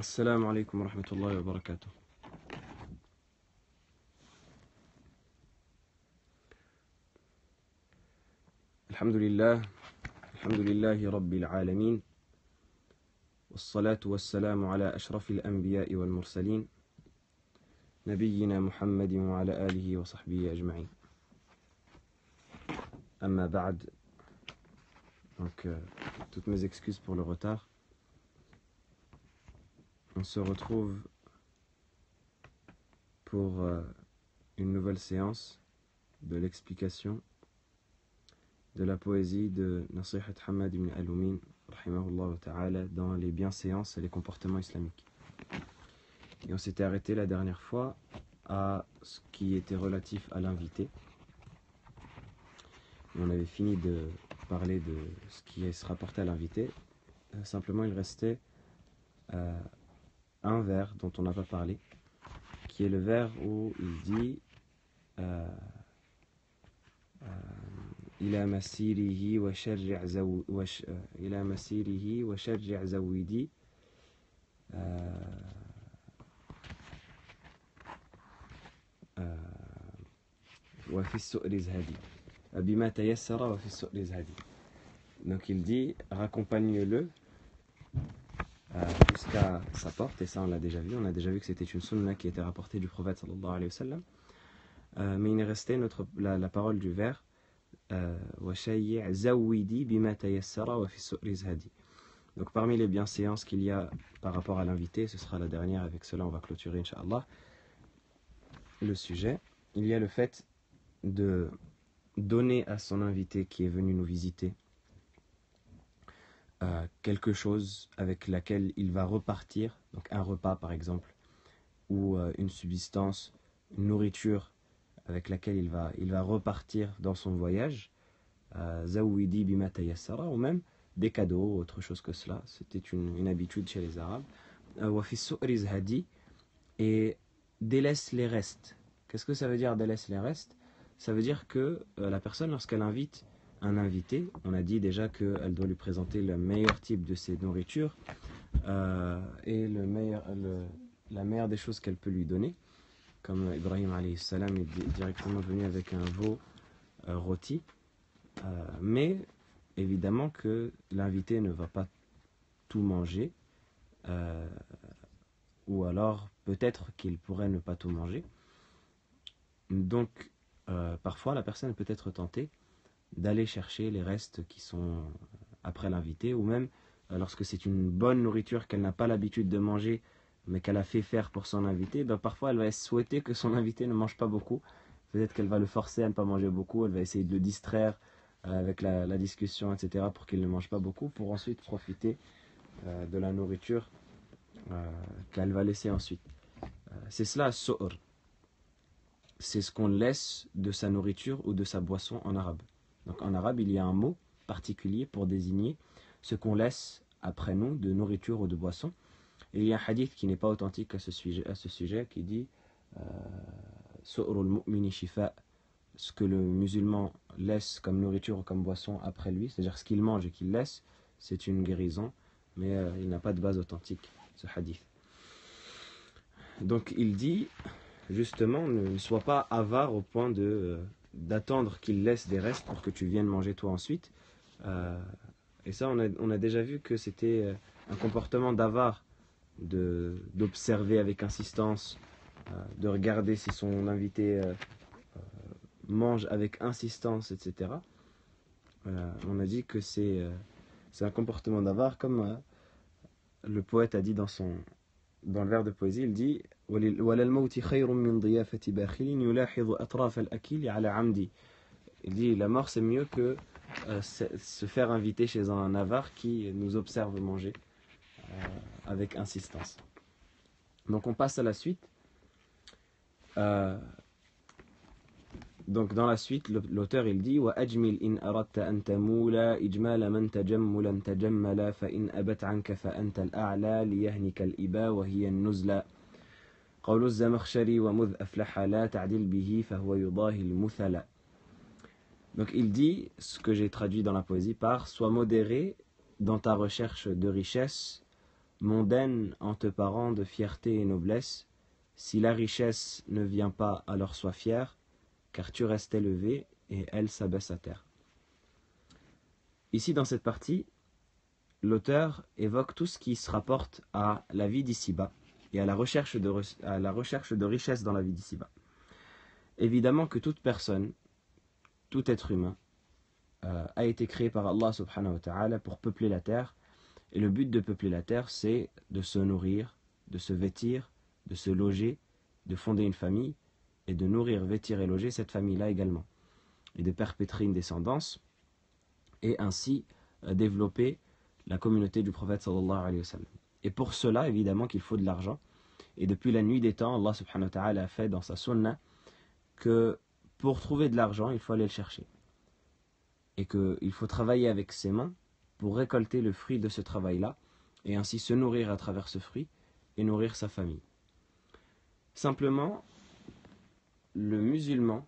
السلام عليكم ورحمة الله وبركاته. الحمد لله رب العالمين، والصلاة والسلام على أشرف الأنبياء والمرسلين نبينا محمد وعلى آله وصحبه أجمعين. أما بعد. Donc, toutes mes excuses pour le retard. On se retrouve pour une nouvelle séance de l'explication de la poésie de Nasihat Hamad ibn Al-Umin rahimahullah ta'ala dans les bienséances et les comportements islamiques. Et on s'était arrêté la dernière fois à ce qui était relatif à l'invité. On avait fini de parler de ce qui se rapportait à l'invité. Simplement, il restait un vers dont on n'a pas parlé, qui est le vers où il dit إلى مسيره وشرع زودي وفي السؤر زهدي بما تيسر وفي السؤر زهدي. Donc il dit raccompagne-le jusqu'à sa porte, et ça on l'a déjà vu. On a déjà vu que c'était une sunna qui était rapportée du prophète sallallahu alayhi wa sallam. Mais il restait la parole du vers donc parmi les bienséances qu'il y a par rapport à l'invité, ce sera la dernière, avec cela on va clôturer Inch'Allah le sujet. Il y a le fait de donner à son invité qui est venu nous visiter quelque chose avec laquelle il va repartir, donc un repas par exemple, ou une subsistance, une nourriture avec laquelle il va repartir dans son voyage, zawidi bima tayassara, ou même des cadeaux, autre chose que cela. C'était une habitude chez les Arabes. Wa fi su'ri zhadi, et délaisse les restes. Qu'est-ce que ça veut dire délaisse les restes? Ça veut dire que la personne, lorsqu'elle invite un invité, on a dit déjà qu'elle doit lui présenter le meilleur type de ses nourritures et la meilleure des choses qu'elle peut lui donner. Comme Ibrahim alayhi salam est directement venu avec un veau rôti. Mais évidemment que l'invité ne va pas tout manger, ou alors peut-être qu'il pourrait ne pas tout manger. Donc parfois la personne peut être tentée d'aller chercher les restes qui sont après l'invité, ou même lorsque c'est une bonne nourriture qu'elle n'a pas l'habitude de manger, mais qu'elle a fait faire pour son invité, parfois elle va souhaiter que son invité ne mange pas beaucoup. Peut-être qu'elle va le forcer à ne pas manger beaucoup, elle va essayer de le distraire avec la discussion, etc., pour qu'il ne mange pas beaucoup, pour ensuite profiter de la nourriture qu'elle va laisser ensuite. C'est cela, su'r. C'est ce qu'on laisse de sa nourriture ou de sa boisson en arabe. Donc en arabe, il y a un mot particulier pour désigner ce qu'on laisse après nous de nourriture ou de boisson. Et il y a un hadith qui n'est pas authentique à ce sujet qui dit Su'rul mu'mini shifa, ce que le musulman laisse comme nourriture ou comme boisson après lui, c'est-à-dire ce qu'il mange et qu'il laisse, c'est une guérison, mais il n'a pas de base authentique, ce hadith. Donc il dit justement, ne sois pas avare au point d'attendre qu'il laisse des restes pour que tu viennes manger toi ensuite. Et ça, on a déjà vu que c'était un comportement d'avare, d'observer avec insistance, de regarder si son invité mange avec insistance, etc. On a dit que c'est un comportement d'avare, comme le poète a dit dans le vers de poésie. Il dit il dit la mort c'est mieux que se faire inviter chez un avare qui nous observe manger avec insistance. Donc on passe à la suite. Donc dans la suite, l'auteur il dit وَأَجْمِلْ إِنْ أَرَدْتَ أَنْ تَمُولَ إِجْمَالَ مَنْ تَجَمُّلًا تَجَمَّلَ فَإِنْ أَبَتْ عَنْكَ فَأَنْتَ الْأَعْلَى لِيَهْنِكَ الْإِبَا وَهِيَ النُّزْلَى قول الزمخشري ومذ أفلح لا تعدل به فهو يضاهي المثل. Donc il dit, ce que j'ai traduit dans la poésie par sois modéré dans ta recherche de richesse, mondaine en te parant de fierté et noblesse. Si la richesse ne vient pas, alors sois fier, car tu restes élevé et elle s'abaisse à terre. Ici, dans cette partie, l'auteur évoque tout ce qui se rapporte à la vie d'ici-bas et à la recherche de richesse dans la vie d'ici-bas. Évidemment que toute personne, tout être humain, a été créé par Allah subhanahu wa ta'ala pour peupler la terre. Et le but de peupler la terre, c'est de se nourrir, de se vêtir, de se loger, de fonder une famille et de nourrir, vêtir et loger cette famille-là également. Et de perpétrer une descendance et ainsi développer la communauté du prophète sallallahu alayhi wa sallam. Et pour cela, évidemment qu'il faut de l'argent. Et depuis la nuit des temps, Allah subhanahu wa ta'ala a fait dans sa sunna que pour trouver de l'argent, il faut aller le chercher. Et qu'il faut travailler avec ses mains pour récolter le fruit de ce travail-là et ainsi se nourrir à travers ce fruit et nourrir sa famille. Simplement, le musulman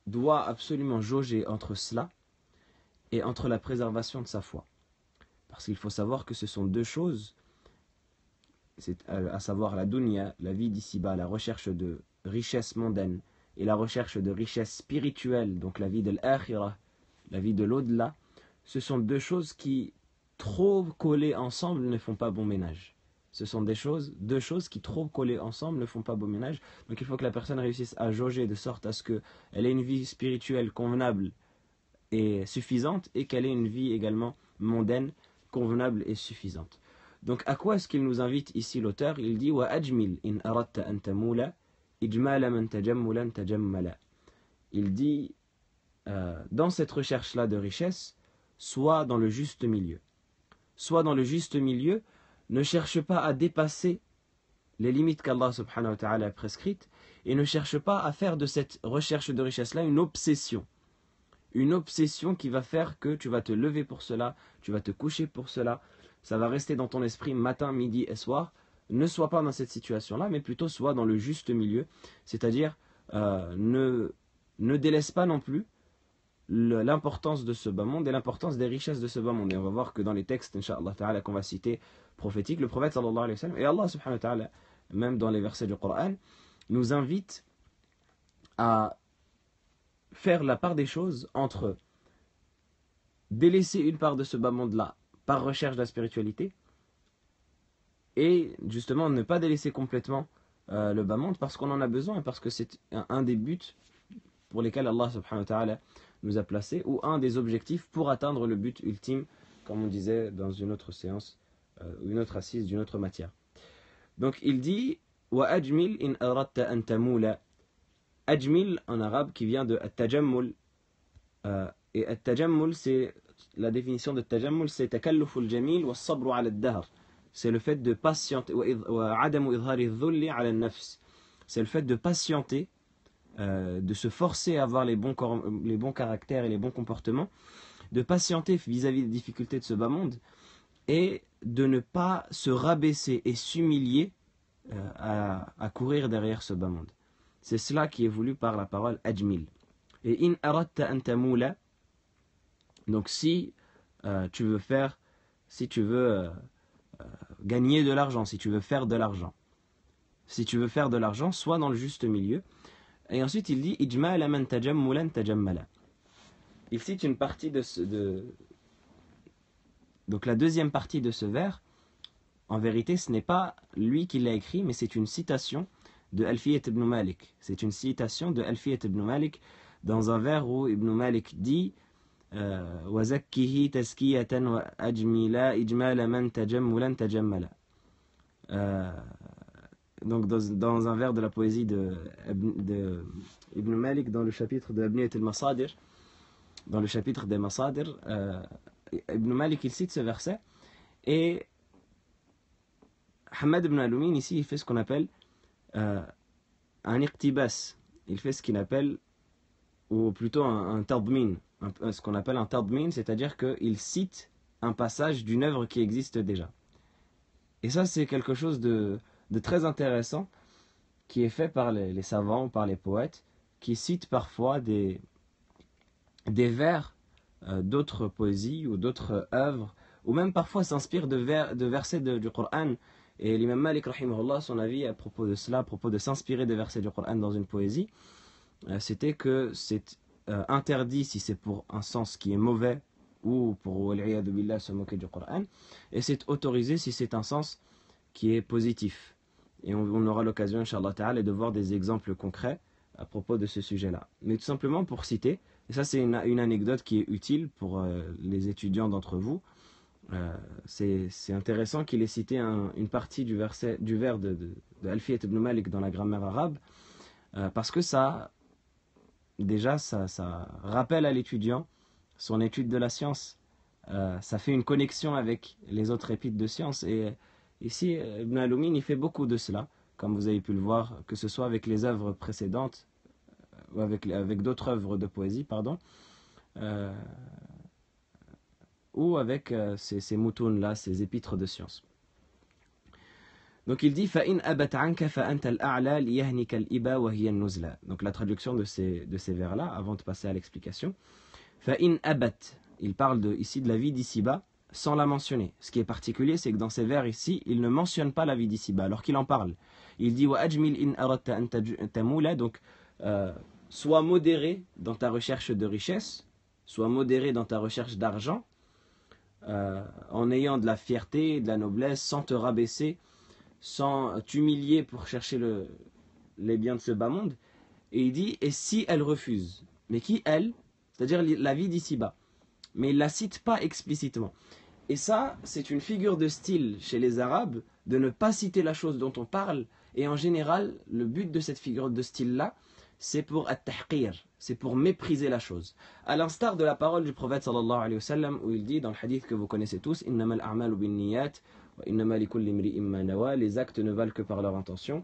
doit absolument jauger entre cela et entre la préservation de sa foi. Parce qu'il faut savoir que ce sont deux choses, à savoir la dunya, la vie d'ici-bas, la recherche de richesse mondaine et la recherche de richesse spirituelle, donc la vie de l'akhirah, la vie de l'au-delà, ce sont deux choses qui, trop collées ensemble, ne font pas bon ménage. Ce sont deux choses qui, trop collées ensemble, ne font pas bon ménage. Donc il faut que la personne réussisse à jauger de sorte à ce qu'elle ait une vie spirituelle convenable et suffisante, et qu'elle ait une vie également mondaine, convenable et suffisante. Donc à quoi est-ce qu'il nous invite ici l'auteur? Il dit « Wa ajmil in aratta an tamula, ijmala man tajammulan tajammala » Il dit dans cette recherche-là de richesse, sois dans le juste milieu. Sois dans le juste milieu, ne cherche pas à dépasser les limites qu'Allah subhanahu wa ta'ala a prescrites et ne cherche pas à faire de cette recherche de richesse-là une obsession. Une obsession qui va faire que tu vas te lever pour cela, tu vas te coucher pour cela, ça va rester dans ton esprit matin, midi et soir. Ne sois pas dans cette situation-là, mais plutôt sois dans le juste milieu, c'est-à-dire ne délaisse pas non plus l'importance de ce bas monde et l'importance des richesses de ce bas monde. Et on va voir que dans les textes, Inch'Allah Ta'ala, qu'on va citer prophétiques, le prophète sallallahu alayhi wa sallam et Allah subhanahu wa ta'ala, même dans les versets du Coran, nous invite à faire la part des choses entre délaisser une part de ce bas monde-là par recherche de la spiritualité et justement ne pas délaisser complètement le bas monde parce qu'on en a besoin et parce que c'est un des buts pour lesquels Allah subhanahu wa ta'ala nous a placés, ou un des objectifs pour atteindre le but ultime, comme on disait dans une autre séance, une autre assise d'une autre matière. Donc il dit wa ajmil in aradta an tamula. Ajmil en arabe qui vient de at-tajammul, et at-tajammul, c'est la définition de tajammul, c'est takalluful jamil wa sabru ala ad-dahr. C'est le fait de patienter, wa adamu idhari dhulli ala an-nafs. C'est le fait de patienter, de se forcer à avoir les bons caractères et les bons comportements, de patienter vis-à-vis des difficultés de ce bas monde et de ne pas se rabaisser et s'humilier à courir derrière ce bas monde. C'est cela qui est voulu par la parole ajmil. Et in aratta an tamula, donc si tu veux gagner de l'argent, si tu veux faire de l'argent, sois dans le juste milieu. Et ensuite il dit ijmala man tajammulan tajammala. Il cite une partie donc la deuxième partie de ce vers. En vérité, ce n'est pas lui qui l'a écrit, mais c'est une citation de Alfiyat ibn Malik. C'est une citation de Alfiyat ibn Malik dans un vers où Ibn Malik dit wa zakkihi taskiyatan wa ajmila ijmala man tajammulan tajammala. Donc dans un vers de la poésie de Ibn Malik dans le chapitre de Abniyat al-Masadir, dans le chapitre des Masadir, Ibn Malik il cite ce verset et Hamad ibn Aloumin ici il fait ce qu'on appelle un iqtibas, il fait ce qu'il appelle, ou plutôt un tadmin, ce qu'on appelle un tadmin, c'est-à-dire qu'il cite un passage d'une œuvre qui existe déjà. Et ça c'est quelque chose de très intéressant qui est fait par les savants ou par les poètes qui citent parfois des vers d'autres poésies ou d'autres œuvres ou même parfois s'inspire de versets du Coran. Et l'imam Malik, rahimahullah, son avis à propos de cela, à propos de s'inspirer des versets du Coran dans une poésie, c'était que c'est interdit si c'est pour un sens qui est mauvais, ou pour wal'iyadu billah, se moquer du Coran, et c'est autorisé si c'est un sens qui est positif. Et on aura l'occasion, Inch'Allah Ta'ala, de voir des exemples concrets à propos de ce sujet-là. Mais tout simplement pour citer, et ça c'est une anecdote qui est utile pour les étudiants d'entre vous, c'est intéressant qu'il ait cité une partie du vers de Alfiyat ibn Malik dans la grammaire arabe, parce que ça rappelle à l'étudiant son étude de la science. Ça fait une connexion avec les autres épîtres de science. Et ici, Ibn al-Umin, il fait beaucoup de cela, comme vous avez pu le voir, que ce soit avec les œuvres précédentes, ou avec d'autres œuvres de poésie, pardon, ou avec ces moutounes-là, ces épîtres de science. Donc il dit فَإِنْ أَبَتْ عَنْكَ فَأَنْتَ الْأَعْلَى لِيَهْنِكَ الْإِبَا وَهِيَ النُّزْلَى. Donc la traduction de ces vers-là, avant de passer à l'explication. فَإِنْ أَبَتْ, il parle ici de la vie d'ici-bas, sans la mentionner. Ce qui est particulier, c'est que dans ces vers ici, il ne mentionne pas la vie d'ici-bas, alors qu'il en parle. Il dit وَأَجْمِلْ إِنْ أَرَدْتَ أَنْ تَمُولَ. Donc, sois modéré dans ta recherche de richesse, sois modéré dans ta recherche d'argent, en ayant de la fierté, de la noblesse, sans te rabaisser, sans t'humilier pour chercher les biens de ce bas monde. Et il dit, et si elle refuse? Mais qui elle? C'est-à-dire la vie d'ici-bas. Mais il ne la cite pas explicitement. Et ça, c'est une figure de style chez les Arabes, de ne pas citer la chose dont on parle. Et en général, le but de cette figure de style-là, c'est pour at-tahqir, c'est pour mépriser la chose. À l'instar de la parole du prophète sallallahu alayhi wa sallam, où il dit, dans le hadith que vous connaissez tous, innamal a'malu binniyat wa innama likulli imri'in ma nawa, les actes ne valent que par leur intention,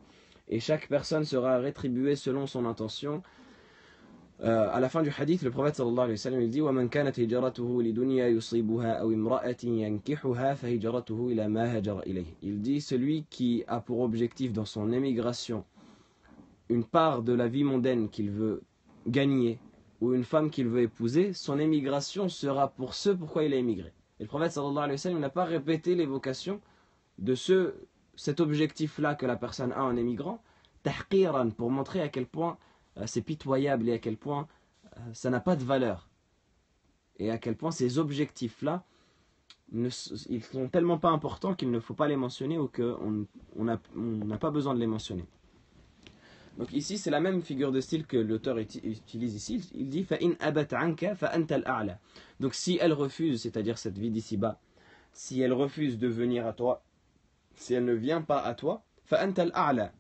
et chaque personne sera rétribuée selon son intention. À la fin du hadith, le prophète sallallahu alayhi wa sallam, il dit وَمَنْ كَانَتْ هِجْرَتُهُ لِدُنْيَا يُصِيبُهَا أَوْ امْرَأَةٍ يَنْكِحُهَا فَهِجْرَتُهُ إِلَى مَا هَاجَرَ إِلَيْهِ. Il dit, celui qui a pour objectif dans son émigration une part de la vie mondaine qu'il veut gagner, ou une femme qu'il veut épouser, son émigration sera pour ce pourquoi il a émigré. Et le prophète sallallahu alayhi wa sallam n'a pas répété l'évocation de cet objectif-là que la personne a en émigrant, tahqiran, pour montrer à quel point c'est pitoyable et à quel point ça n'a pas de valeur. Et à quel point ces objectifs-là, ils sont tellement pas importants qu'il ne faut pas les mentionner ou qu'on n'a pas besoin de les mentionner. Donc ici, c'est la même figure de style que l'auteur utilise ici. Il dit فَإِنْ أَبَتْ عَنْكَ فَأَنْتَ الْأَعْلَى. Donc si elle refuse, c'est-à-dire cette vie d'ici-bas, si elle refuse de venir à toi, si elle ne vient pas à toi, فَأَنْتَ الْأَعْلَى.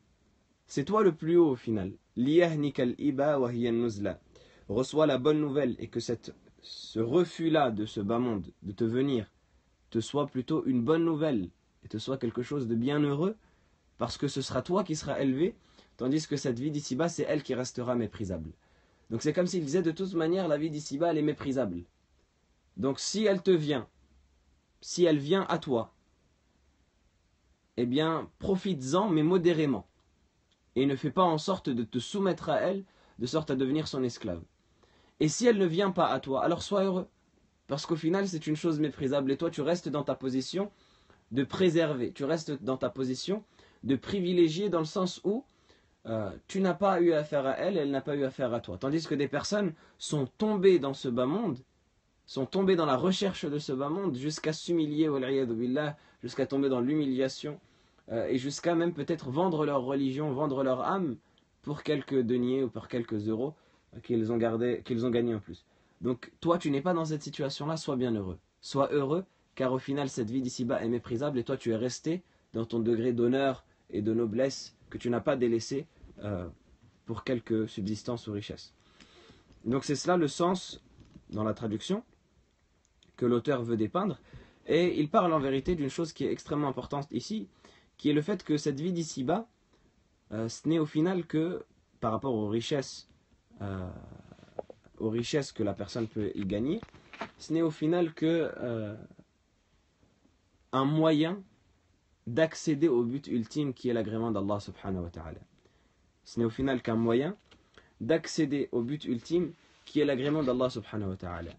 C'est toi le plus haut au final. لِيَهْنِكَ الْإِبَا وَهِيَ النُّزْلَى. Reçois la bonne nouvelle et que ce refus-là de ce bas monde, de te venir, te soit plutôt une bonne nouvelle et te soit quelque chose de bien heureux, parce que ce sera toi qui seras élevé, tandis que cette vie d'ici-bas, c'est elle qui restera méprisable. Donc c'est comme s'il disait, de toute manière, la vie d'ici-bas, elle est méprisable. Donc si elle te vient, si elle vient à toi, eh bien, profites-en, mais modérément. Et ne fais pas en sorte de te soumettre à elle, de sorte à devenir son esclave. Et si elle ne vient pas à toi, alors sois heureux. Parce qu'au final, c'est une chose méprisable. Et toi, tu restes dans ta position de préserver. Tu restes dans ta position de privilégier, dans le sens où tu n'as pas eu affaire à elle, elle n'a pas eu affaire à toi. Tandis que des personnes sont tombées dans ce bas monde, sont tombées dans la recherche de ce bas monde, jusqu'à s'humilier, jusqu'à tomber dans l'humiliation, et jusqu'à même peut-être vendre leur religion, vendre leur âme, pour quelques deniers ou pour quelques euros qu'ils ont gagnés en plus. Donc toi, tu n'es pas dans cette situation-là, sois bien heureux. Sois heureux, car au final, cette vie d'ici-bas est méprisable, et toi, tu es resté dans ton degré d'honneur et de noblesse que tu n'as pas délaissé pour quelques subsistances ou richesses. Donc c'est cela le sens, dans la traduction, que l'auteur veut dépeindre. Et il parle en vérité d'une chose qui est extrêmement importante ici, qui est le fait que cette vie d'ici-bas, ce n'est au final que, par rapport aux richesses que la personne peut y gagner, ce n'est au final que un moyen d'accéder au but ultime qui est l'agrément d'Allah subhanahu wa ta'ala. Ce n'est au final qu'un moyen d'accéder au but ultime qui est l'agrément d'Allah subhanahu wa ta'ala.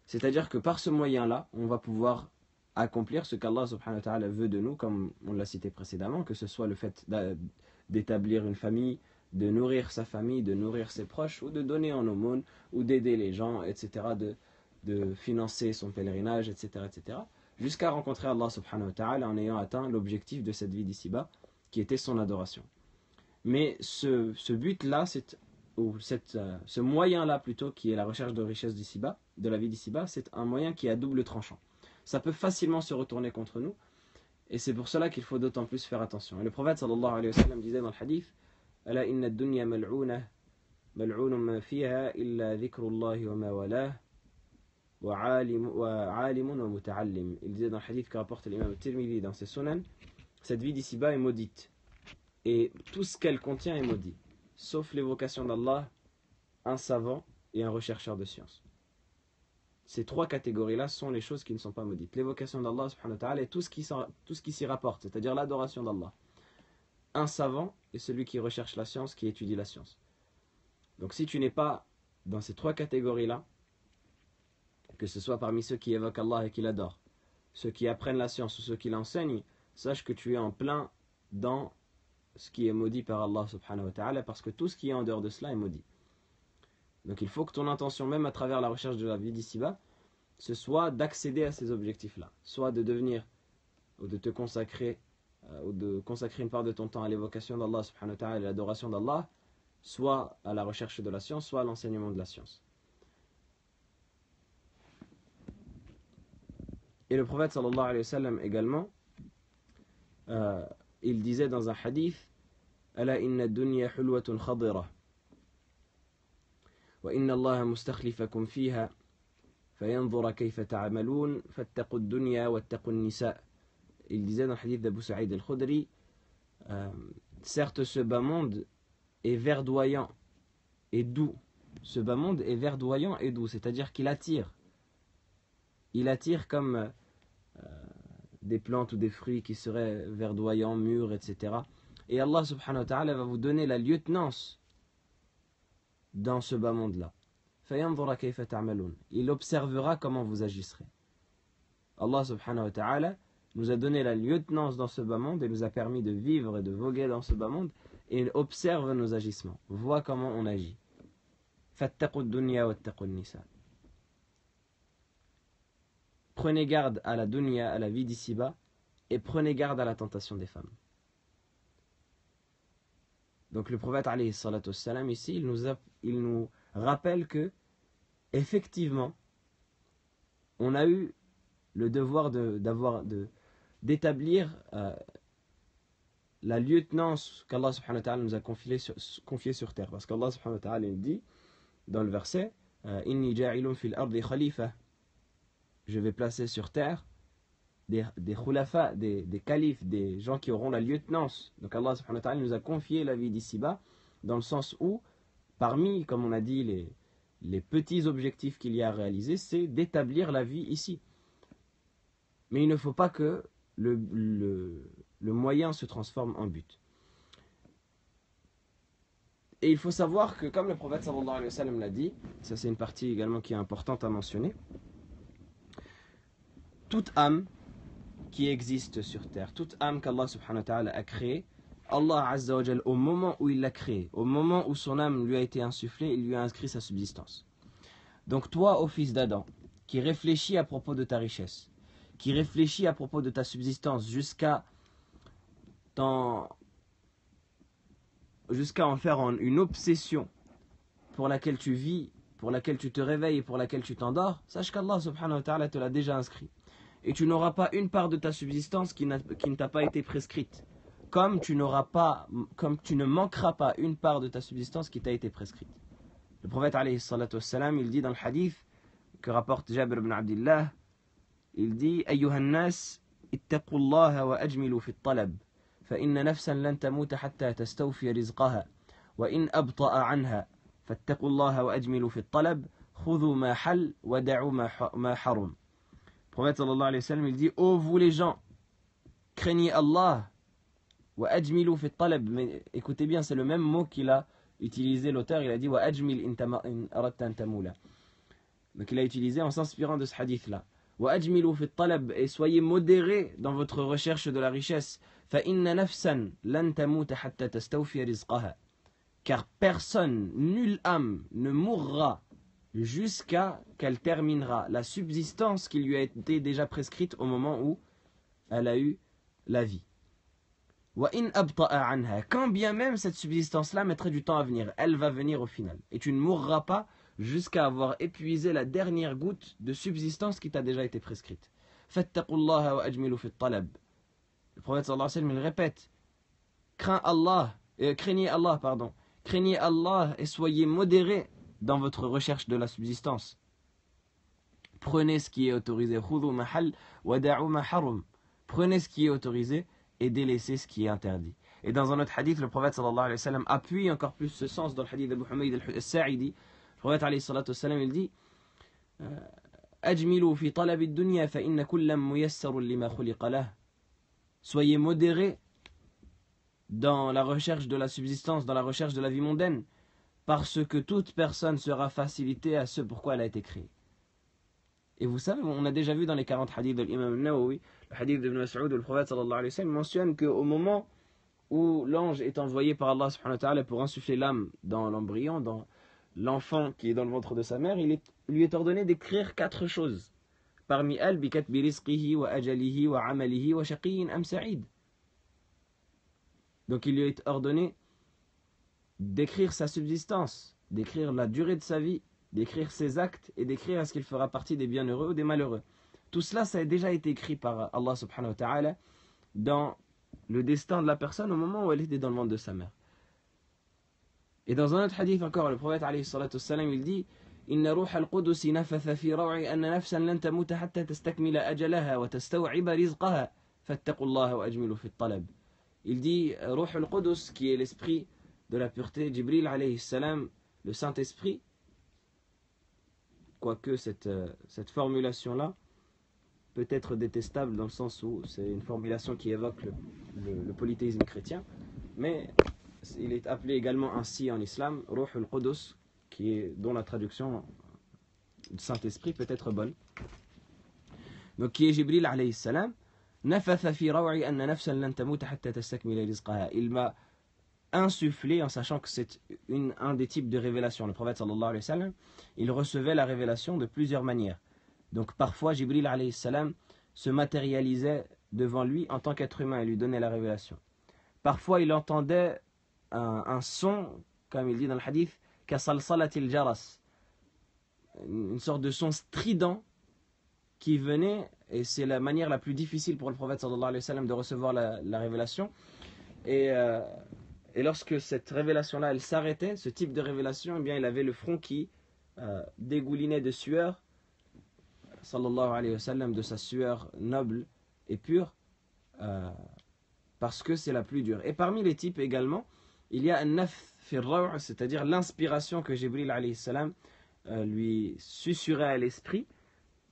C'est-à-dire que par ce moyen-là, on va pouvoir accomplir ce qu'Allah subhanahu wa ta'ala veut de nous, comme on l'a cité précédemment, que ce soit le fait d'établir une famille, de nourrir sa famille, de nourrir ses proches, ou de donner en aumône, ou d'aider les gens, etc., de financer son pèlerinage, etc., etc., jusqu'à rencontrer Allah subhanahu wa ta'ala en ayant atteint l'objectif de cette vie d'ici-bas, qui était son adoration. Mais ce but-là, ce moyen-là plutôt, qui est la recherche de richesse d'ici-bas, de la vie d'ici-bas, c'est un moyen qui est à double tranchant. Ça peut facilement se retourner contre nous, et c'est pour cela qu'il faut d'autant plus faire attention. Et le prophète sallallahu alayhi wa sallam disait dans le hadith, Ala inna ad-dunya mal'una, mal'unun ma fiha illa dhikrullahi wa ma walah, wa alimun wa muta'allim. Il disait dans le hadith que rapporte l'imam Tirmidhi dans ses sunan, cette vie d'ici-bas est maudite. Et tout ce qu'elle contient est maudit, sauf l'évocation d'Allah, un savant et un rechercheur de science. Ces trois catégories-là sont les choses qui ne sont pas maudites. L'évocation d'Allah subhanahu wa ta'ala et tout ce qui s'y rapporte, c'est-à-dire l'adoration d'Allah. Un savant est celui qui recherche la science, qui étudie la science. Donc si tu n'es pas dans ces trois catégories-là, que ce soit parmi ceux qui évoquent Allah et qui l'adorent, ceux qui apprennent la science ou ceux qui l'enseignent, sache que tu es en plein dans ce qui est maudit par Allah subhanahu wa ta'ala, parce que tout ce qui est en dehors de cela est maudit. Donc il faut que ton intention, même à travers la recherche de la vie d'ici-bas, ce soit d'accéder à ces objectifs-là, soit de devenir, ou de te consacrer, ou de consacrer une part de ton temps à l'évocation d'Allah subhanahu wa ta'ala et à l'adoration d'Allah, soit à la recherche de la science, soit à l'enseignement de la science. Et le prophète sallallahu alayhi wa sallam également, il disait dans un hadith, Ala inna dunya hulwatun khadira, wa inna Allah mustakhlifakum fiha, fayanzura kayfa ta'amalun, fattaqu ad-dunya wattaqu an-nisa. Il disait dans le hadith d'Abu Sa'id al-Khudri, certes ce bas monde est verdoyant et doux. Ce bas monde est verdoyant et doux, c'est-à-dire qu'il attire. Il attire comme des plantes ou des fruits qui seraient verdoyants, mûrs, etc. Et Allah subhanahu wa ta'ala va vous donner la lieutenance dans ce bas monde-là. فَيَنْظُرَ كَيْفَ تَعْمَلُونَ. Il observera comment vous agirez. Allah subhanahu wa ta'ala nous a donné la lieutenance dans ce bas monde et nous a permis de vivre et de voguer dans ce bas monde, et il observe nos agissements, voit comment on agit. فَاتَّقُوا الدُّنْيَا وَاتَّقُوا النِّسَاءَ. Prenez garde à la dunya, à la vie d'ici-bas, et prenez garde à la tentation des femmes. Donc le prophète alayhi salatu wassalam ici, il nous rappelle que effectivement, on a eu le devoir d'établir la lieutenance qu'Allah subhanahu wa ta'ala nous a confiée sur terre. Parce qu'Allah subhanahu wa ta'ala dit dans le verset, Inni ja'ilun fil ardi khalifa. Je vais placer sur terre des khulafa, des califes, des gens qui auront la lieutenance. Donc Allah subhanahu wa ta'ala nous a confié la vie d'ici-bas, dans le sens où, parmi, comme on a dit, les petits objectifs qu'il y a à réaliser, c'est d'établir la vie ici. Mais il ne faut pas que le moyen se transforme en but. Et il faut savoir que, comme le prophète sallallahu alayhi wa sallam l'a dit, ça c'est une partie également qui est importante à mentionner, toute âme qui existe sur terre, toute âme qu'Allah subhanahu wa ta'ala a créée, Allah azza wa jal, au moment où il l'a créée, au moment où son âme lui a été insufflée, il lui a inscrit sa subsistance. Donc toi, ô fils d'Adam, qui réfléchis à propos de ta richesse, qui réfléchis à propos de ta subsistance jusqu'à en faire une obsession pour laquelle tu vis, pour laquelle tu te réveilles et pour laquelle tu t'endors, sache qu'Allah subhanahu wa ta'ala te l'a déjà inscrit. Et tu n'auras pas une part de ta subsistance qui ne t'a pas été prescrite. Comme tu ne manqueras pas une part de ta subsistance qui t'a été prescrite. Le prophète alayhi salatu wassalam, il dit dans le hadith que rapporte Jabir ibn Abdillah, il dit Ayyuhan nas, ittaqullaha wa ajmilu fi at-talab, fa inna nafsan lan tamuta hatta tastawfi rizqaha, wa in abta'a anha, fattaqullaha wa ajmilu fi at-talab, khudhu ma hal wa da'u ma harum. Le prophète sallallahu alayhi wa sallam, il dit ô vous les gens, craignez Allah, wa ajmilu fi at-talab. Mais écoutez bien, c'est le même mot qu'il a utilisé l'auteur, il a dit wa ajmil in aradta an tamula. Donc il a utilisé en s'inspirant de ce hadith là. وأجملوا في الطلب, et soyez modérés dans votre recherche de la richesse. فإن نفسا لن تموت حتى تستوفي رزقها. Car personne, nulle âme, ne mourra jusqu'à qu'elle terminera la subsistance qui lui a été déjà prescrite au moment où elle a eu la vie. وَإِنْ أَبْطَأَ عَنْهَا. Quand bien même cette subsistance-là mettrait du temps à venir, elle va venir au final. Et tu ne mourras pas jusqu'à avoir épuisé la dernière goutte de subsistance qui t'a déjà été prescrite. فَاتَّقُوا اللَّهَ وَأَجْمِلُوا فِي الطَّلَبِ. Le prophète sallallahu alayhi wa sallam il répète, craignez Allah, pardon. Craignez Allah et soyez modérés dans votre recherche de la subsistance. Prenez ce qui est autorisé. خُذُوا مَحَلْ وَدَعُوا مَا حَرُمْ. Prenez ce qui est autorisé et délaissez ce qui est interdit. Et dans un autre hadith, le prophète sallallahu alayhi wa sallam appuie encore plus ce sens dans le hadith d'Abu Humayd al-Sa'idi. Le prophète alayhi salatu wa sallam il dit أَجْمِلُوا فِي طَلَبِ الدُّنْيَا فَإِنَّ كُلًّا مُيَسَّرٌ لِمَا خُلِقَ لَهُ. Soyez modérés dans la recherche de la subsistance, dans la recherche de la vie mondaine, parce que toute personne sera facilitée à ce pourquoi elle a été créée. Et vous savez, on a déjà vu dans les 40 hadiths de l'imam Nawawi, le hadith d'Ibn Mas'ud, où le prophète sallallahu alayhi wa sallam mentionne qu'au moment où l'ange est envoyé par Allah subhanahu wa ta'ala pour insuffler l'âme dans l'embryon, dans l'enfant qui est dans le ventre de sa mère, lui est ordonné d'écrire 4 choses. Parmi elles, bikatbi rizqihi wa ajalihi wa amalihi wa shaqiyyin am sa'id. Donc il lui est ordonné d'écrire sa subsistance, d'écrire la durée de sa vie, d'écrire ses actes et d'écrire est-ce qu'il fera partie des bienheureux ou des malheureux. Tout cela, ça a déjà été écrit par Allah subhanahu wa ta'ala dans le destin de la personne au moment où elle était dans le ventre de sa mère. Et dans un autre hadith encore, le prophète alayhi salatu wassalam, il dit Inna ruha al-Qudusi nafatha fi raw'i anna nafsan lan tamuta hatta tastakmila ajalaha wa tastaw'iba rizqaha fattaqullaha wa ajmilu fi at-talab. Il dit Ruh al-Qudus, qui est l'esprit de la pureté, Jibril alayhi salam, le Saint-Esprit, quoique cette formulation-là peut être détestable dans le sens où c'est une formulation qui évoque le polythéisme chrétien, mais il est appelé également ainsi en islam, Ruh al-Qudus, dont la traduction du Saint-Esprit peut être bonne. Donc qui est Jibril alayhi salam, nafatha fi raw'i anna nafsan lan tamuta hatta tastakmila rizqaha. Il m'a insufflé, en sachant que c'est un des types de révélation. Le prophète sallallahu alayhi wa sallam, il recevait la révélation de plusieurs manières. Donc parfois Jibril alayhi salam se matérialisait devant lui en tant qu'être humain et lui donnait la révélation. Parfois il entendait un son, comme il dit dans le hadith, kasalsalatil jaras, une sorte de son strident qui venait, et c'est la manière la plus difficile pour le prophète sallallahu alayhi wa sallam de recevoir la révélation. Et lorsque cette révélation-là, elle s'arrêtait, ce type de révélation, eh bien, il avait le front qui dégoulinait de sueur, sallallahu alayhi wa sallam, de sa sueur noble et pure, parce que c'est la plus dure. Et parmi les types également, il y a un nafth fi ar-raw', c'est-à-dire l'inspiration que Jibril alayhi salam lui susurrait à l'esprit.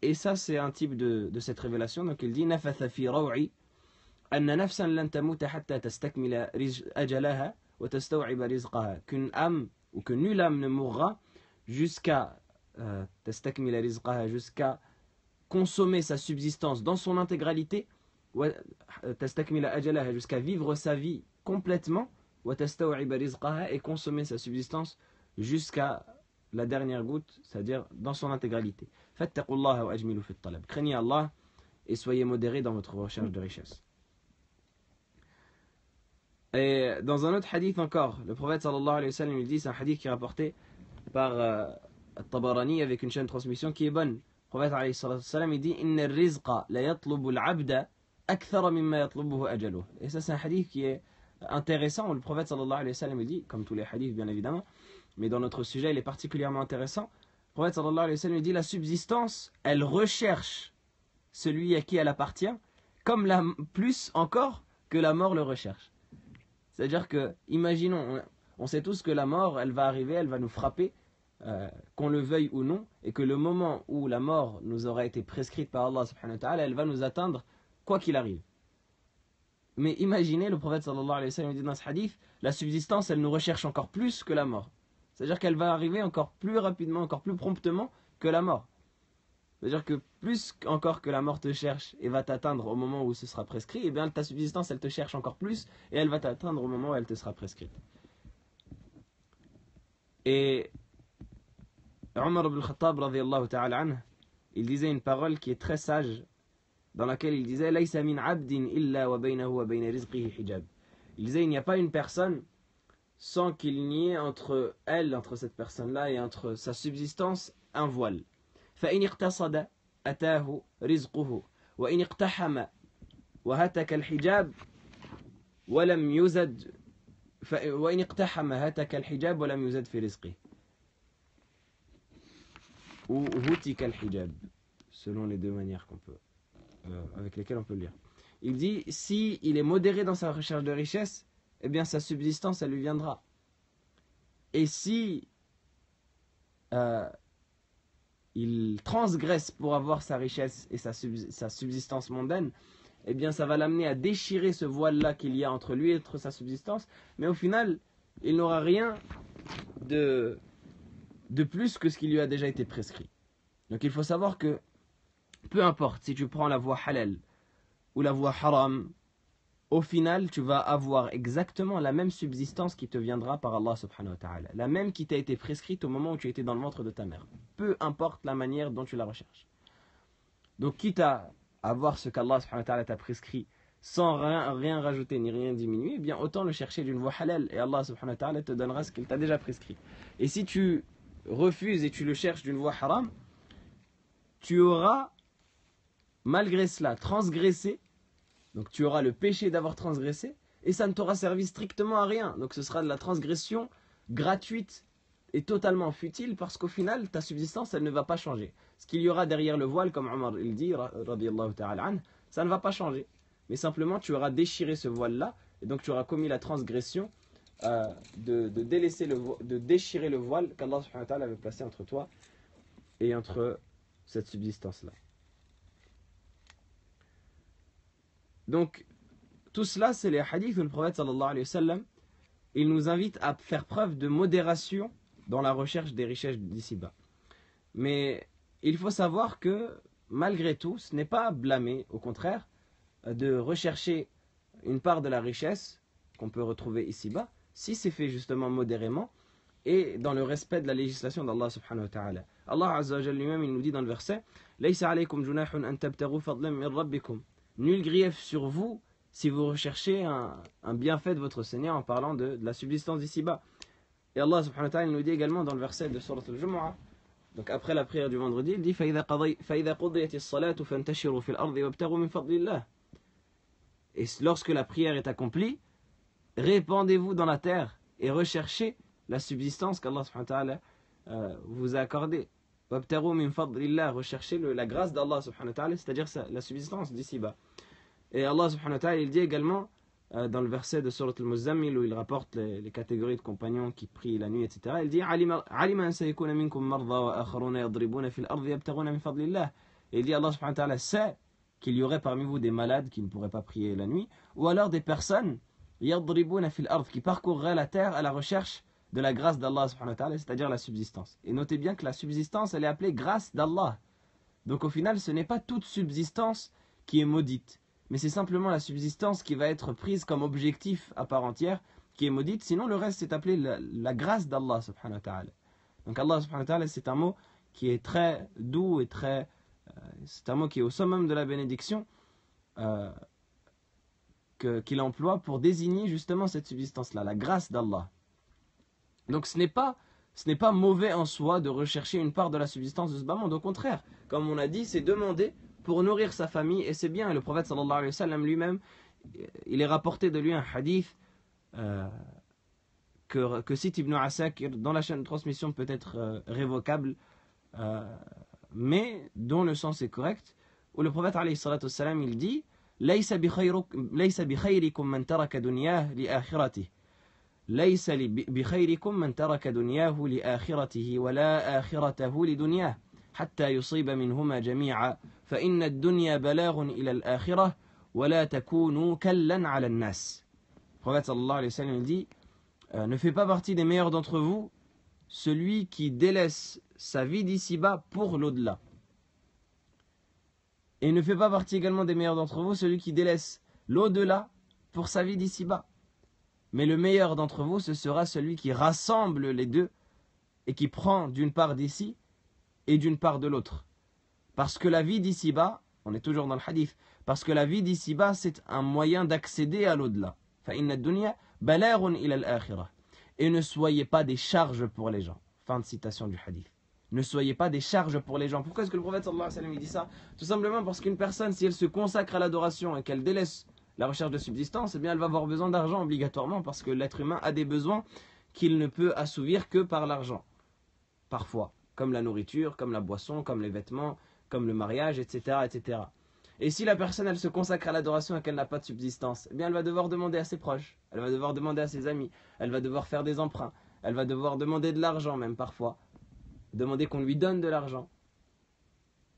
Et ça, c'est un type de cette révélation. Donc il dit nafatha fi raw'i anna nafsan lan tamuta hatta tastakmila ajalaha wa tastaw'iba rizqaha. Qu'une âme ou que nulle âme ne mourra jusqu'à tastakmila rizqaha, jusqu'à consommer sa subsistance dans son intégralité, wa tastakmila ajalaha, jusqu'à vivre sa vie complètement, wa tastaw'iba rizqaha, et consommer sa subsistance jusqu'à la dernière goutte, c'est-à-dire dans son intégralité. Fattaqullaha wa ajmilu fi at-talab. Craignez Allah et soyez modérés dans votre recherche de richesse. Et dans un autre hadith encore, le prophète sallallahu alayhi wa sallam, il dit, c'est un hadith qui est rapporté par Tabarani avec une chaîne de transmission qui est bonne. Le prophète alayhi wa sallam, il dit Inna ar-rizqa la yatlubu al-abda akthara mimma yatlubuhu ajaluh. Et ça, c'est un hadith qui est intéressant, où le prophète sallallahu alayhi wa sallam, il dit, comme tous les hadiths bien évidemment, mais dans notre sujet, il est particulièrement intéressant. Le prophète sallallahu alayhi wa sallam dit la subsistance, elle recherche celui à qui elle appartient, comme plus encore que la mort le recherche. C'est-à-dire que, imaginons, on sait tous que la mort, elle va arriver, elle va nous frapper, qu'on le veuille ou non, et que le moment où la mort nous aura été prescrite par Allah subhanahu wa ta'ala, elle va nous atteindre quoi qu'il arrive. Mais imaginez, le prophète sallallahu alayhi wa sallam dit dans ce hadith, la subsistance, elle nous recherche encore plus que la mort. C'est-à-dire qu'elle va arriver encore plus rapidement, encore plus promptement que la mort. C'est-à-dire que plus encore que la mort te cherche et va t'atteindre au moment où ce sera prescrit, et bien ta subsistance elle te cherche encore plus et elle va t'atteindre au moment où elle te sera prescrite. Et Omar ibn al-Khattab radiyallahu ta'ala anhu, il disait une parole qui est très sage, dans laquelle il disait Laysa min abdin illa wa baynahu wa bayna rizqihi hijab. Il disait il n'y a pas une personne sans qu'il n'y ait entre elle, entre cette personne-là et entre sa subsistance un voile. فإن اقتصد أتاه رزقه وإن اقتحم وهتك الحجاب ولم يزد وإن اقتحم هتك الحجاب ولم يزد في رزقه ou هتك الحجاب selon les deux manières qu'on peut avec lesquelles on peut le lire. Il dit si il est modéré dans sa recherche de richesse, eh bien sa subsistance elle lui viendra. Et si il transgresse pour avoir sa richesse et sa subsistance mondaine, eh bien ça va l'amener à déchirer ce voile-là qu'il y a entre lui et entre sa subsistance, mais au final, il n'aura rien de plus que ce qui lui a déjà été prescrit. Donc il faut savoir que, peu importe si tu prends la voie halal ou la voie haram, au final, tu vas avoir exactement la même subsistance qui te viendra par Allah subhanahu wa ta'ala. La même qui t'a été prescrite au moment où tu étais dans le ventre de ta mère. Peu importe la manière dont tu la recherches. Donc, quitte à avoir ce qu'Allah subhanahu wa ta'ala t'a prescrit sans rien rajouter ni rien diminuer, eh bien autant le chercher d'une voie halal et Allah subhanahu wa ta'ala te donnera ce qu'il t'a déjà prescrit. Et si tu refuses et tu le cherches d'une voie haram, tu auras, malgré cela, transgressé. Donc tu auras le péché d'avoir transgressé et ça ne t'aura servi strictement à rien. Donc ce sera de la transgression gratuite et totalement futile parce qu'au final ta subsistance elle ne va pas changer. Ce qu'il y aura derrière le voile, comme Omar il dit, radiyallahu ta'ala anhu, ça ne va pas changer. Mais simplement tu auras déchiré ce voile-là et donc tu auras commis la transgression de déchirer le voile qu'Allah subhanahu wa ta'ala avait placé entre toi et entre cette subsistance-là. Donc, tout cela, c'est les hadiths où le prophète sallallahu alayhi wa sallam, il nous invite à faire preuve de modération dans la recherche des richesses d'ici-bas. Mais il faut savoir que, malgré tout, ce n'est pas à blâmer, au contraire, de rechercher une part de la richesse qu'on peut retrouver ici-bas, si c'est fait justement modérément et dans le respect de la législation d'Allah subhanahu wa ta'ala. Allah azza wa jalla lui-même, il nous dit dans le verset « Laysa alaykum junahun an tabtagu fadlan min rabbikum » Nul grief sur vous si vous recherchez un bienfait de votre Seigneur en parlant de la subsistance d'ici-bas. Et Allah subhanahu wa ta'ala nous dit également dans le verset de Surat al-Jumu'ah, donc après la prière du vendredi, il dit فَإِذَا قُضِيَتِ الصَّلَاةُ فَانْتَشِرُوا فِي الْأَرْضِ وَابْتَغُوا مِنْ فَضْلِ اللَّهِ. Et lorsque la prière est accomplie, répandez-vous dans la terre et recherchez la subsistance qu'Allah subhanahu wa ta'ala vous a accordée. وَابْتَغُوا مِنْ فَضْلِ اللَّهِ. Recherchez la grâce d'Allah subhanahu wa ta'ala, c'est-à-dire la subsistance d'ici-bas. Et Allah subhanahu wa ta'ala il dit également dans le verset de Surat al-Muzammil où il rapporte les catégories de compagnons qui prient la nuit, etc. Il dit علم أن سيكون منكم مرضى وآخرون يضربون في الأرض يبتغون من فضل الله. Et il dit Allah subhanahu wa ta'ala sait qu'il y aurait parmi vous des malades qui ne pourraient pas prier la nuit, ou alors des personnes يضربون في الأرض qui parcourraient la terre à la recherche de la grâce d'Allah subhanahu wa ta'ala, c'est-à-dire la subsistance. Et notez bien que la subsistance elle est appelée grâce d'Allah. Donc au final ce n'est pas toute subsistance qui est maudite, mais c'est simplement la subsistance qui va être prise comme objectif à part entière, qui est maudite, sinon le reste c'est appelé la grâce d'Allah subhanahu wa ta'ala. Donc Allah subhanahu wa ta'ala c'est un mot qui est très doux et c'est un mot qui est au summum de la bénédiction qu'il emploie pour désigner justement cette subsistance-là, la grâce d'Allah. Donc ce n'est pas mauvais en soi de rechercher une part de la subsistance de ce bas monde, au contraire, comme on a dit, c'est demander pour nourrir sa famille, et c'est bien. Et le prophète sallallahu alayhi wa sallam lui-même, il est rapporté de lui un hadith que cite Ibn Asakir dans la chaîne de transmission peut être révocable, mais dont le sens est correct, où le prophète alayhi salatu wa sallam, il dit ليس بخيركم من ترك دنياه لآخرته ليس بخيركم من ترك دنياه لآخرته ولا آخرته لدنياه حتى يصيب منهما جميعا فإن الدنيا بلاغ إلى الآخرة ولا تكونوا كلا على الناس. Le prophète sallallahu alayhi wa sallam il dit ne fait pas partie des meilleurs d'entre vous celui qui délaisse sa vie d'ici-bas pour l'au-delà. Et ne fait pas partie également des meilleurs d'entre vous celui qui délaisse l'au-delà pour sa vie d'ici-bas. Mais le meilleur d'entre vous, ce sera celui qui rassemble les deux et qui prend d'une part d'ici et d'une part de l'autre. Parce que la vie d'ici-bas, on est toujours dans le hadith, parce que la vie d'ici-bas, c'est un moyen d'accéder à l'au-delà. فَإِنَّ الدُّنْيَا بَلَاغٌ إِلَى الْآخِرَةِ. Et ne soyez pas des charges pour les gens. Fin de citation du hadith. Ne soyez pas des charges pour les gens. Pourquoi est-ce que le prophète sallallahu alayhi wa sallam dit ça? Tout simplement parce qu'une personne, si elle se consacre à l'adoration et qu'elle délaisse la recherche de subsistance, eh bien elle va avoir besoin d'argent obligatoirement, parce que l'être humain a des besoins qu'il ne peut assouvir que par l'argent. Parfois, comme la nourriture, comme la boisson, comme les vêtements, comme le mariage, etc., etc. Et si la personne, elle se consacre à l'adoration et qu'elle n'a pas de subsistance, eh bien elle va devoir demander à ses proches, elle va devoir demander à ses amis, elle va devoir faire des emprunts, elle va devoir demander de l'argent même parfois, demander qu'on lui donne de l'argent.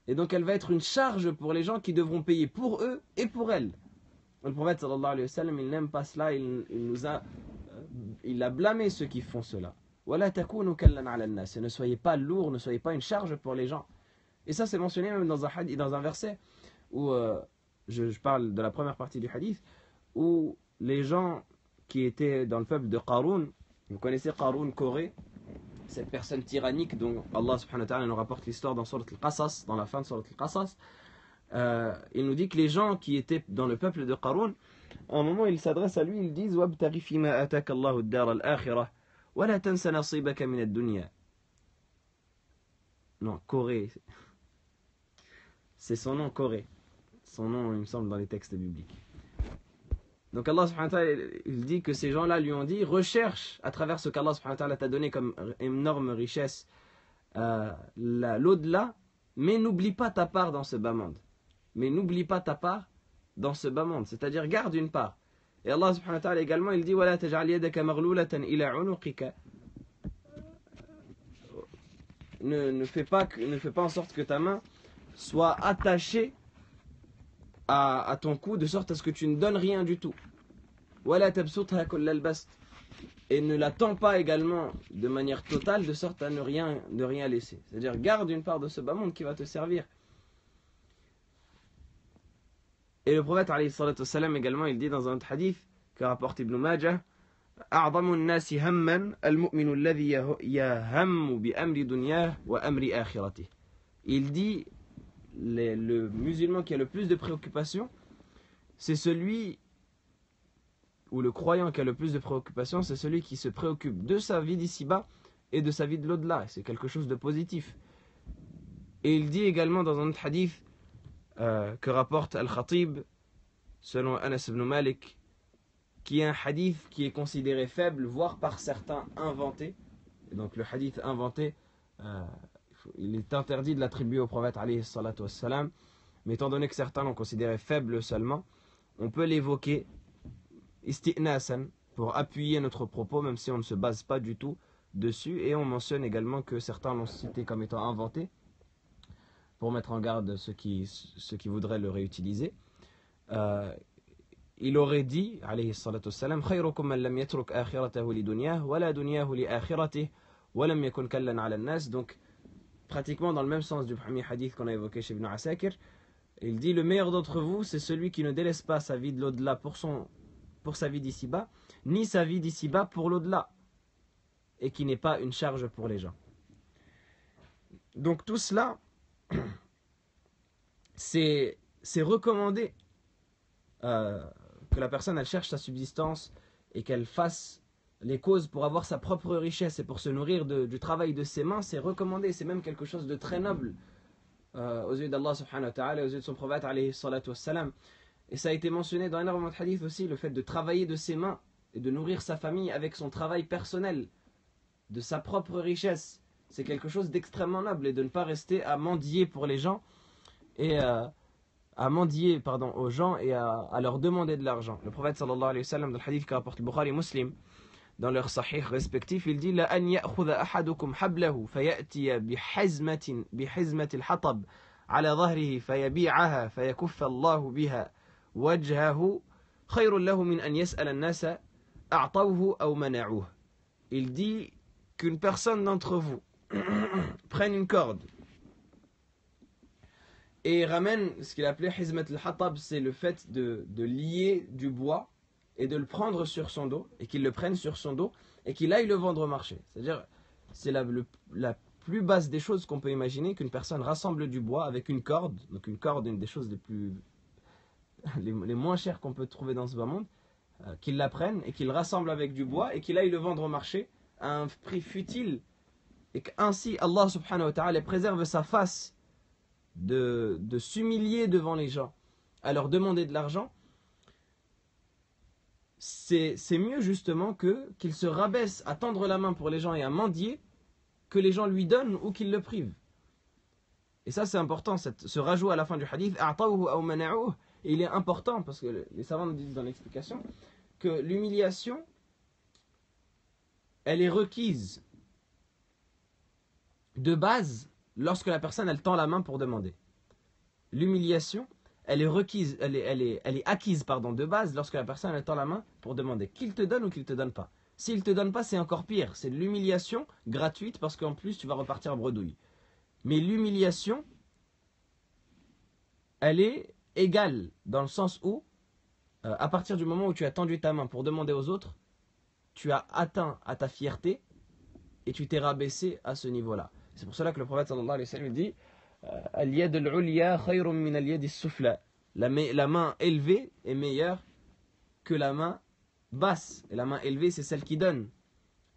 Et donc elle va être une charge pour les gens qui devront payer pour eux et pour elle. Le prophète sallallahu alayhi wa sallam, il n'aime pas cela, il a blâmé ceux qui font cela. وَلَا تَكُونُوا كَلًّا عَلَى النَّاسِ. Ne soyez pas lourds, ne soyez pas une charge pour les gens. Et ça c'est mentionné même dans un hadith, dans un verset où je parle de la première partie du hadith, où les gens qui étaient dans le peuple de Qarun, vous connaissez Qarun, Corée, cette personne tyrannique dont Allah subhanahu wa ta'ala nous rapporte l'histoire dans Surat al-Qasas, dans la fin de Surat al-Qasas. Il nous dit que les gens qui étaient dans le peuple de Qarun, à un moment ils s'adressent à lui, ils disent وَابْتَغِ فِي مَا أَتَاكَ اللَّهُ الدَّارَ الْآخِرَةَ وَلَا تَنْسَ نَصِيبَكَ مِنَ الدُّنْيَا. Non, Corée. C'est son nom, Corée. Son nom, il me semble, dans les textes bibliques. Donc Allah subhanahu wa ta'ala, il dit que ces gens-là lui ont dit, recherche à travers ce qu'Allah subhanahu wa ta'ala t'a donné comme énorme richesse, l'au-delà, mais n'oublie pas ta part dans ce bas monde. Mais n'oublie pas ta part dans ce bas monde. C'est-à-dire, garde une part. Et Allah subhanahu wa ta'ala également, il dit, وَلَا تَجْعَلْ يَدَكَ مَغْلُولَةً إِلَى عُنُقِكَ. Ne fais pas en sorte que ta main soit attachée à ton cou, de sorte à ce que tu ne donnes rien du tout. وَلَا تَبْسُطْهَا كُلَّ الْبَسْطِ. Et ne la tends pas également de manière totale, de sorte à ne rien laisser. C'est-à-dire, garde une part de ce bas monde qui va te servir. Et le prophète alayhi salatu wassalam également, il dit dans un autre hadith que rapporte Ibn Majah, أعظم الناس همًا المؤمن الذي يهم بأمر دنياه وأمر آخرته. Il dit, le musulman qui a le plus de préoccupations, c'est celui, ou le croyant qui a le plus de préoccupations, c'est celui qui se préoccupe de sa vie d'ici-bas et de sa vie de l'au-delà. C'est quelque chose de positif. Et il dit également dans un autre hadith que rapporte Al-Khatib, selon Anas ibn Malik, qui est un hadith qui est considéré faible, voire par certains inventé. Et donc le hadith inventé, il est interdit de l'attribuer au prophète alayhi salatu wassalam, mais étant donné que certains l'ont considéré faible seulement, on peut l'évoquer isti'nasan, pour appuyer notre propos, même si on ne se base pas du tout dessus. Et on mentionne également que certains l'ont cité comme étant inventé, pour mettre en garde ceux qui voudraient le réutiliser. Il aurait dit, alayhi salatu wassalam, خيركم من لم يترك آخرته لدنياه ولا دنياه لآخرته ولم يكن كلا على الناس. Donc, pratiquement dans le même sens du premier hadith qu'on a évoqué chez Ibn Asakir, il dit, le meilleur d'entre vous, c'est celui qui ne délaisse pas sa vie de l'au-delà pour sa vie d'ici-bas, ni sa vie d'ici-bas pour l'au-delà, et qui n'est pas une charge pour les gens. Donc tout cela, c'est recommandé que la personne elle cherche sa subsistance et qu'elle fasse les causes pour avoir sa propre richesse et pour se nourrir du travail de ses mains. C'est recommandé, c'est même quelque chose de très noble aux yeux d'Allah subhanahu wa ta'ala et aux yeux de son prophète alayhi salatu wassalam. Et ça a été mentionné dans énormément de hadiths aussi, le fait de travailler de ses mains et de nourrir sa famille avec son travail personnel, de sa propre richesse. C'est quelque chose d'extrêmement noble, et de ne pas rester à mendier pour les gens et aux gens et à leur demander de l'argent. Le prophète sallallahu alayhi wa sallam, dans le hadith qu'a rapporté Bukhari et Muslim, dans leurs sahih respectifs, il dit la an ya'khudha ahadukum hablahu fayati bihizmati al-hatab ala dhahrihi fayabi'aha fayakuffa Allahu biha wajhahu khayrun lahu min an yas'ala an-nasa a'tawhu aw mana'uhu. Il dit qu'une personne d'entre vous prenne une corde Et il ramène ce qu'il appelait Hizmat al-Hatab, c'est le fait de lier du bois et de le prendre sur son dos, et qu'il le prenne sur son dos, et qu'il aille le vendre au marché. C'est-à-dire, c'est la plus basse des choses qu'on peut imaginer, qu'une personne rassemble du bois avec une corde, donc une corde, une des choses les moins chères qu'on peut trouver dans ce bas monde, qu'il la prenne et qu'il rassemble avec du bois et qu'il aille le vendre au marché à un prix futile, et qu'ainsi Allah subhanahu wa ta'ala préserve sa face de s'humilier devant les gens, à leur demander de l'argent. C'est mieux justement qu'il se rabaisse à tendre la main pour les gens et à mendier, que les gens lui donnent ou qu'ils le privent. Et ça c'est important, ce rajout à la fin du hadith, et il est important parce que les savants nous disent dans l'explication que l'humiliation, elle est requise de base lorsque la personne elle tend la main pour demander. L'humiliation, elle est requise, elle est acquise de base lorsque la personne elle tend la main pour demander, qu'il te donne ou qu'il te donne pas. S'il te donne pas, c'est encore pire, c'est de l'humiliation gratuite parce qu'en plus tu vas repartir en bredouille. Mais l'humiliation, elle est égale dans le sens où à partir du moment où tu as tendu ta main pour demander aux autres, tu as atteint à ta fierté et tu t'es rabaissé à ce niveau-là. C'est pour cela que le prophète sallallahu alayhi wa sallam dit Al-yad al-ulya khayrun min al-yad as-sufla. La main élevée est meilleure que la main basse. Et la main élevée, c'est celle qui donne.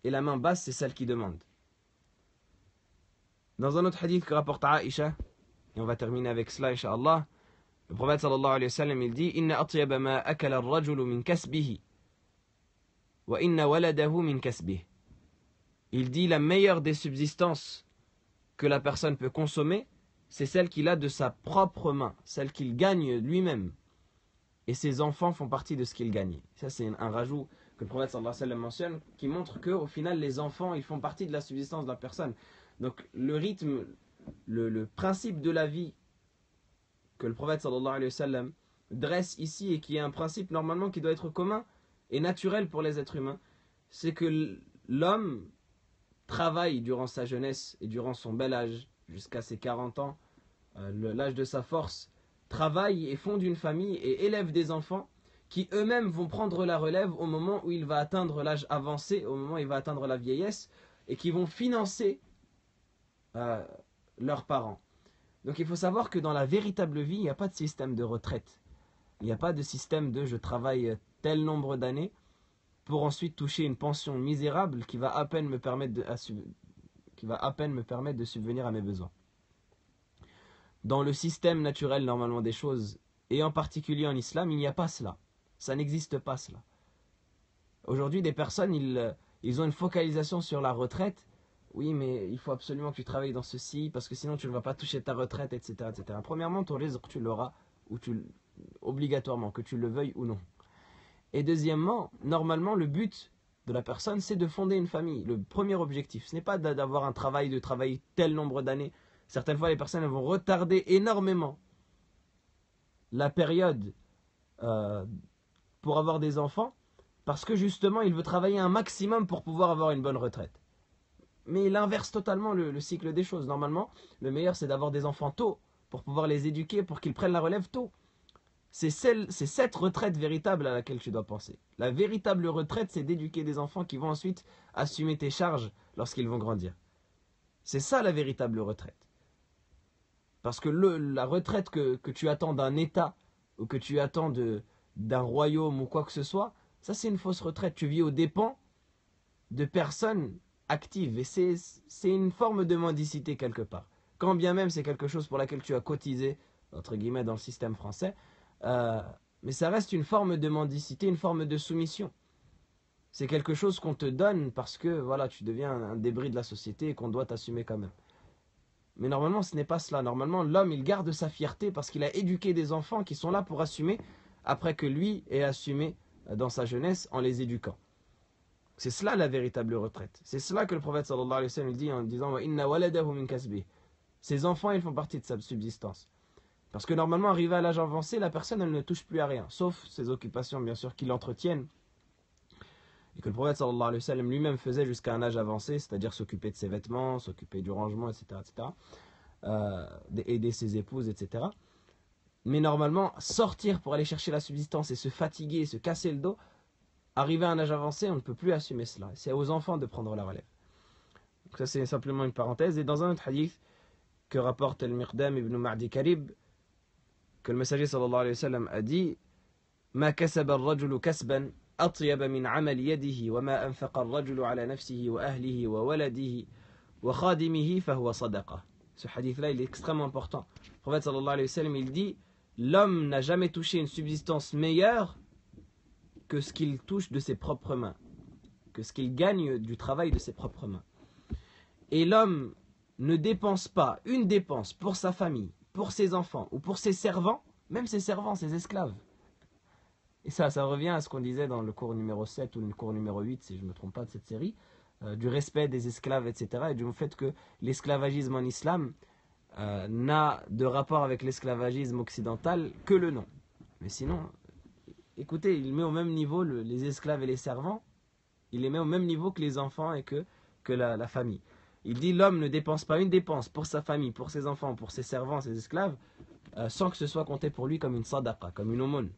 Et la main basse, c'est celle qui demande. Dans un autre hadith que rapporte Aïcha, et on va terminer avec cela, incha'Allah, le prophète sallallahu alayhi wa sallam, il dit Inna atyaba ma akala ar-rajulu min kasbihi, wa inna waladahu min kasbihi. Il dit la meilleure des subsistances que la personne peut consommer, c'est celle qu'il a de sa propre main, celle qu'il gagne lui-même. Et ses enfants font partie de ce qu'il gagne. Ça, c'est un rajout que le prophète sallallahu alayhi wa sallam mentionne, qui montre qu'au final, les enfants, ils font partie de la subsistance de la personne. Donc, le rythme, le principe de la vie que le prophète sallallahu alayhi wa sallam dresse ici, et qui est un principe normalement qui doit être commun et naturel pour les êtres humains, c'est que l'homme travaille durant sa jeunesse et durant son bel âge, jusqu'à ses 40 ans, l'âge de sa force, travaille et fonde une famille et élève des enfants qui eux-mêmes vont prendre la relève au moment où il va atteindre l'âge avancé, au moment où il va atteindre la vieillesse, et qui vont financer leurs parents. Donc il faut savoir que dans la véritable vie, il n'y a pas de système de retraite. Il n'y a pas de système de je travaille tel nombre d'années pour ensuite toucher une pension misérable qui va à peine me permettre de subvenir à mes besoins. Dans le système naturel normalement des choses, et en particulier en islam, il n'y a pas cela. Ça n'existe pas cela. Aujourd'hui, des personnes, ils ont une focalisation sur la retraite. Oui, mais il faut absolument que tu travailles dans ceci, parce que sinon tu ne vas pas toucher ta retraite, etc. etc. Premièrement, ton rizq, tu l'auras, obligatoirement, que tu le veuilles ou non. Et deuxièmement, normalement, le but de la personne, c'est de fonder une famille. Le premier objectif, ce n'est pas d'avoir un travail, de travailler tel nombre d'années. Certaines fois, les personnes vont retarder énormément la période pour avoir des enfants, parce que justement, il veut travailler un maximum pour pouvoir avoir une bonne retraite. Mais il inverse totalement le cycle des choses. Normalement, le meilleur, c'est d'avoir des enfants tôt, pour pouvoir les éduquer, pour qu'ils prennent la relève tôt. C'est cette retraite véritable à laquelle tu dois penser. La véritable retraite, c'est d'éduquer des enfants qui vont ensuite assumer tes charges lorsqu'ils vont grandir. C'est ça la véritable retraite. Parce que la retraite que tu attends d'un État, ou que tu attends d'un royaume ou quoi que ce soit, ça c'est une fausse retraite. Tu vis aux dépens de personnes actives. Et c'est une forme de mendicité quelque part. Quand bien même c'est quelque chose pour laquelle tu as cotisé, entre guillemets, dans le système français, mais ça reste une forme de mendicité, une forme de soumission. C'est quelque chose qu'on te donne parce que voilà, tu deviens un débris de la société et qu'on doit t'assumer quand même. Mais normalement, ce n'est pas cela. Normalement, l'homme, il garde sa fierté parce qu'il a éduqué des enfants qui sont là pour assumer après que lui ait assumé dans sa jeunesse en les éduquant. C'est cela la véritable retraite. C'est cela que le prophète sallallahu alayhi wa sallam dit en disant wa inna waladahu min kasbih. Ses enfants, ils font partie de sa subsistance. Parce que normalement, arrivé à l'âge avancé, la personne, elle ne touche plus à rien, sauf ses occupations, bien sûr, qui l'entretiennent. Et que le prophète sallallahu alayhi wa sallam lui-même faisait jusqu'à un âge avancé, c'est-à-dire s'occuper de ses vêtements, s'occuper du rangement, etc. etc. aider ses épouses, etc. Mais normalement, sortir pour aller chercher la subsistance et se fatiguer, se casser le dos, arrivé à un âge avancé, on ne peut plus assumer cela. C'est aux enfants de prendre la relève. Donc ça, c'est simplement une parenthèse. Et dans un autre hadith que rapporte Al-Miqdam ibn Ma'di Karib, que le messager sallallahu alayhi wa sallam a dit ما كسب الرجل كسبا أطيب من عمل يده وما أنفق الرجل على نفسه وأهله وولده وخادمه فهو صدقة. Ce hadith-là, il est extrêmement important. Le prophète sallallahu alayhi wa sallam, il dit l'homme n'a jamais touché une subsistance meilleure que ce qu'il touche de ses propres mains, que ce qu'il gagne du travail de ses propres mains. Et l'homme ne dépense pas une dépense pour sa famille, pour ses enfants ou pour ses servants, même ses servants, ses esclaves. Et ça revient à ce qu'on disait dans le cours numéro 7 ou le cours numéro 8, si je ne me trompe pas de cette série, du respect des esclaves, etc. Et du fait que l'esclavagisme en islam n'a de rapport avec l'esclavagisme occidental que le nom. Mais sinon, écoutez, il met au même niveau les esclaves et les servants, il les met au même niveau que les enfants et que la famille. Il dit l'homme ne dépense pas une dépense pour sa famille, pour ses enfants, pour ses servants, ses esclaves, sans que ce soit compté pour lui comme une sadaqa, comme une aumône.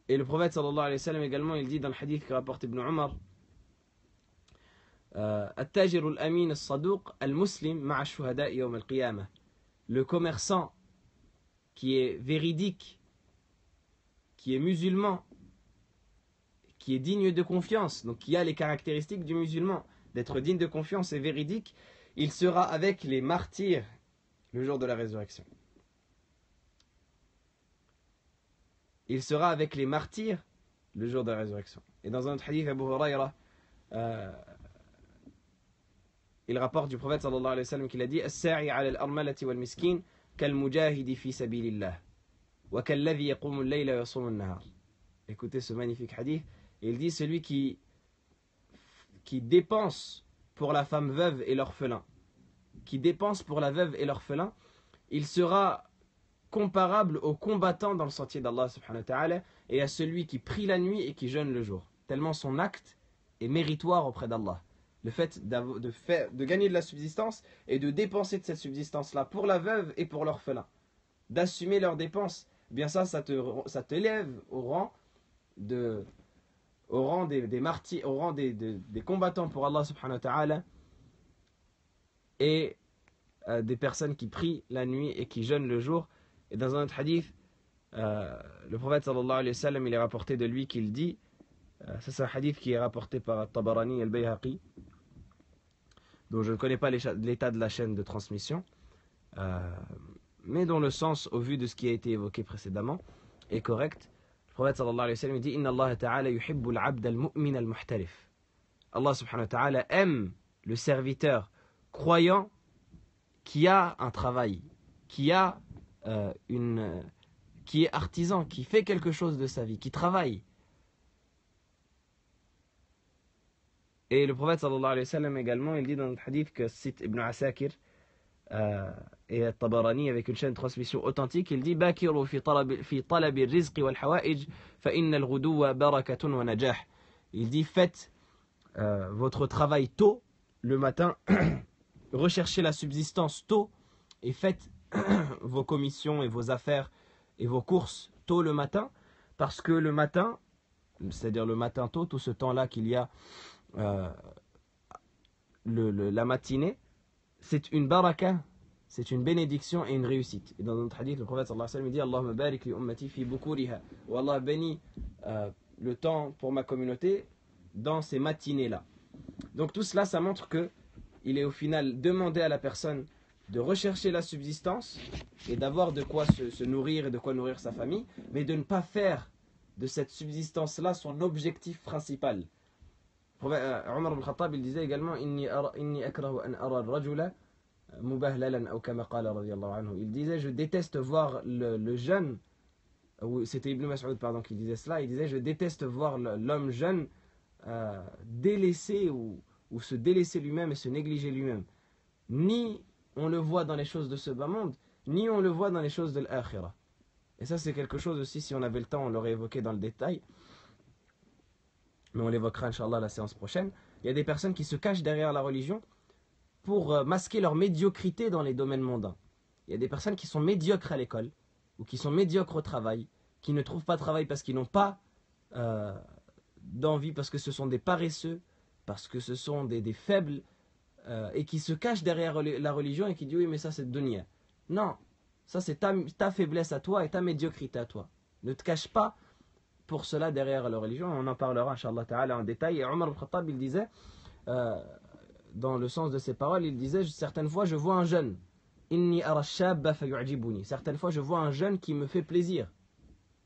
Et le prophète sallallahu alayhi wa sallam également, il dit dans le hadith que rapporte Ibn Umar, التاجر الأمين الصدوق المسلم مع الشهداء يوم القيامة. Le commerçant qui est véridique, qui est musulman, qui est digne de confiance, donc qui a les caractéristiques du musulman, d'être digne de confiance et véridique, il sera avec les martyrs le jour de la résurrection. Il sera avec les martyrs le jour de la résurrection. Et dans un autre hadith, Abu Huraira, il rapporte du prophète sallallahu alayhi wa sallam qu'il a dit As-sa'i ala al-armalati wal-miskin kal-mujahidi fi sabilillah wa kal-ladhi yaqumu al-layla wa yasumu an-nahar. Écoutez ce magnifique hadith. Et il dit celui qui dépense pour la femme veuve et l'orphelin, qui dépense pour la veuve et l'orphelin, il sera comparable au combattant dans le sentier d'Allah subhanahu wa ta'ala et à celui qui prie la nuit et qui jeûne le jour. Tellement son acte est méritoire auprès d'Allah. Le fait de gagner de la subsistance et de dépenser de cette subsistance-là pour la veuve et pour l'orphelin, d'assumer leurs dépenses, eh bien ça te lève au rang des martyrs, au rang des combattants pour Allah subhanahu wa ta'ala et des personnes qui prient la nuit et qui jeûnent le jour. Et dans un autre hadith, le prophète sallallahu alayhi wa sallam, il est rapporté de lui qu'il dit, ça c'est un hadith qui est rapporté par Tabarani et al-Bayhaqi, dont je ne connais pas l'état de la chaîne de transmission, mais dont le sens, au vu de ce qui a été évoqué précédemment, est correct. Le prophète sallallahu alayhi wa sallam dit Inna Allah ta'ala yuhibbu al-abd al-mu'min al-muhtarif. Allah subhanahu wa ta'ala aime le serviteur croyant qui a un travail, qui est artisan, qui fait quelque chose de sa vie, qui travaille. Et le prophète sallallahu alayhi wa sallam également, il dit dans le hadith que cite Ibn Asakir et Tabarani avec une chaîne de transmission authentique, il dit Bakiru fi talabi rizqi wal hawaij fa inna al-ghuduwa barakatun wa najah. Il dit faites votre travail tôt le matin, recherchez la subsistance tôt et faites vos commissions et vos affaires et vos courses tôt le matin, parce que le matin, c'est-à-dire le matin tôt, tout ce temps-là qu'il y a la matinée, c'est une baraka, c'est une bénédiction et une réussite. Et dans notre hadith, le prophète sallallahu alayhi wa sallam dit Allahumma barik li ummati fi bukuriha, ou Allah bénit le temps pour ma communauté dans ces matinées-là. Donc tout cela, ça montre que il est au final demandé à la personne de rechercher la subsistance et d'avoir de quoi se nourrir et de quoi nourrir sa famille, mais de ne pas faire de cette subsistance-là son objectif principal. Omar ibn Khattab, il disait également Inni akrahu an ara ar-rajula mubahlalan aw kama qala radiyallahu anhu. Il disait je déteste voir le jeune, c'était Ibn Mas'ud pardon qui disait cela, il disait je déteste voir l'homme jeune délaisser ou se délaisser lui-même et se négliger lui-même. Ni on le voit dans les choses de ce bas monde, ni on le voit dans les choses de l'akhirah. Et ça c'est quelque chose aussi, si on avait le temps, on l'aurait évoqué dans le détail. Mais on l'évoquera Inch'Allah la séance prochaine. Il y a des personnes qui se cachent derrière la religion pour masquer leur médiocrité dans les domaines mondains. Il y a des personnes qui sont médiocres à l'école, ou qui sont médiocres au travail, qui ne trouvent pas de travail parce qu'ils n'ont pas d'envie, parce que ce sont des paresseux, parce que ce sont des faibles, et qui se cachent derrière la religion et qui disent oui mais ça c'est dunya. Non, ça c'est ta faiblesse à toi et ta médiocrité à toi. Ne te cache pas pour cela derrière la religion. On en parlera Inch'Allah Ta'ala en détail. Et Omar al-Khattab il disait, dans le sens de ses paroles, il disait certaines fois je vois un jeune, inni ara shabba fayu'jibuni. Certaines fois je vois un jeune qui me fait plaisir.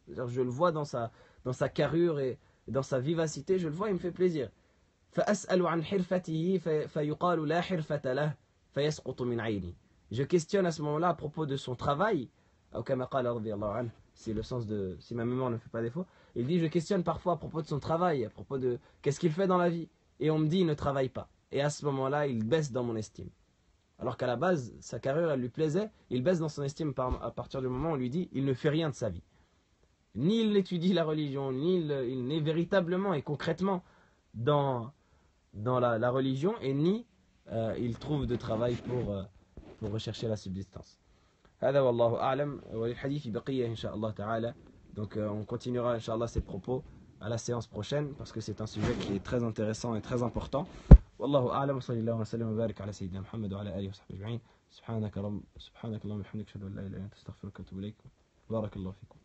Je le vois dans sa carrure et dans sa vivacité, je le vois, il me fait plaisir. فأسأل عن حرفته فيقال لا حرفة له فيسقط من عيني. Je questionne à ce moment-là à propos de son travail, ou كما قال رضي الله عنه, c'est le sens de, si ma mémoire ne fait pas défaut, il dit je questionne parfois à propos de son travail, à propos de qu'est-ce qu'il fait dans la vie, et on me dit il ne travaille pas, et à ce moment-là il baisse dans mon estime. Alors qu'à la base sa carrière elle lui plaisait, il baisse dans son estime à partir du moment où on lui dit il ne fait rien de sa vie. Ni il étudie la religion, ni il n'est véritablement et concrètement dans la religion, et ni il trouve de travail pour rechercher la subsistance. هذا والله أعلم وللحديث بقية إن شاء الله تعالى. Donc on continuera إن شاء الله ces propos à la séance prochaine parce que c'est un sujet qui est très intéressant et très important. والله أعلم وصلى الله وسلم وبارك على سيدنا محمد وعلى آله وصحبه أجمعين. سبحانك اللهم وبحمدك أشهد أن لا إله إلا أنت أستغفرك وأتوب إليك. بارك الله فيكم.